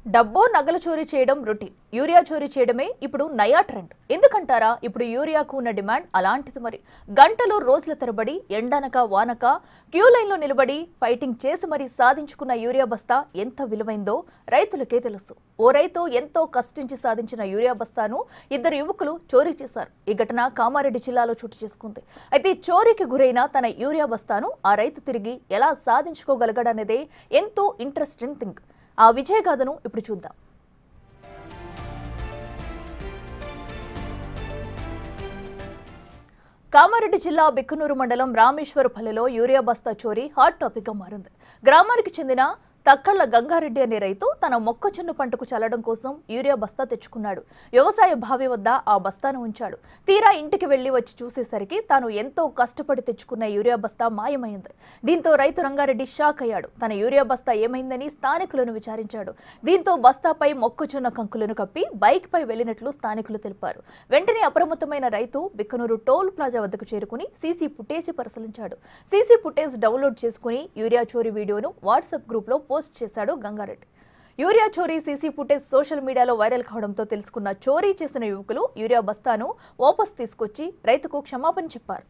డబ్బో నగలు చోరీ చేయడం రొటీన్. యూరియా చోరీ చేయడమే ఇప్పుడు నయా ట్రెండ్. ఎందుకంటారా? ఇప్పుడు యూరియాకు ఉన్న డిమాండ్ అలాంటిది. మరి గంటలు రోజుల తరబడి ఎండనక వానక క్యూ లైన్లో నిలబడి ఫైటింగ్ చేసి మరీ సాధించుకున్న యూరియా బస్తా ఎంత విలువైందో రైతులకే తెలుసు. ఓ రైతు ఎంతో కష్టించి సాధించిన యూరియా బస్తాను ఇద్దరు యువకులు చోరీ చేశారు. ఈ ఘటన కామారెడ్డి జిల్లాలో చోటు చేసుకుంది. అయితే చోరీకి గురైన తన యూరియా బస్తాను ఆ రైతు తిరిగి ఎలా సాధించుకోగలగడనేదే ఎంతో ఇంట్రెస్టింగ్ థింగ్. ఆ విజయగాథను ఇప్పుడు చూద్దాం. కామారెడ్డి జిల్లా బిక్కనూరు మండలం రామేశ్వరపల్లెలో యూరియా బస్తా చోరీ హాట్ టాపిక్ గా మారింది. గ్రామానికి చెందిన తక్కళ్ల గంగారెడ్డి అనే రైతు తన మొక్కజొన్న పంటకు చల్లడం కోసం యూరియా బస్తా తెచ్చుకున్నాడు. వ్యవసాయ బావి వద్ద ఆ బస్తాను ఉంచాడు. తీరా ఇంటికి వెళ్లి వచ్చి చూసేసరికి తాను ఎంతో కష్టపడి తెచ్చుకున్న యూరియా బస్తా మాయమైంది. దీంతో రైతు రంగారెడ్డి షాక్ అయ్యాడు. తన యూరియా బస్తా ఏమైందని స్థానికులను విచారించాడు. దీంతో బస్తాపై మొక్కజొన్న కంకులను కప్పి బైక్ పై వెళ్లినట్లు స్థానికులు తెలిపారు. వెంటనే అప్రమత్తమైన రైతు బిక్కనూరు టోల్ ప్లాజా వద్దకు చేరుకుని సీసీ ఫుటేజ్ పరిశీలించాడు. సీసీ ఫుటేజ్ డౌన్లోడ్ చేసుకుని యూరియా చోరీ వీడియోను వాట్సాప్ గ్రూప్ లో పోస్ట్ చేశాడు గంగారెడ్డి. యూరియా చోరీ సీసీ ఫుటేజ్ సోషల్ మీడియాలో వైరల్ కావడంతో తెలుసుకున్న చోరీ చేసిన యువకులు యూరియా బస్తాను వాపస్ తీసుకొచ్చి రైతుకు క్షమాపణ చెప్పారు.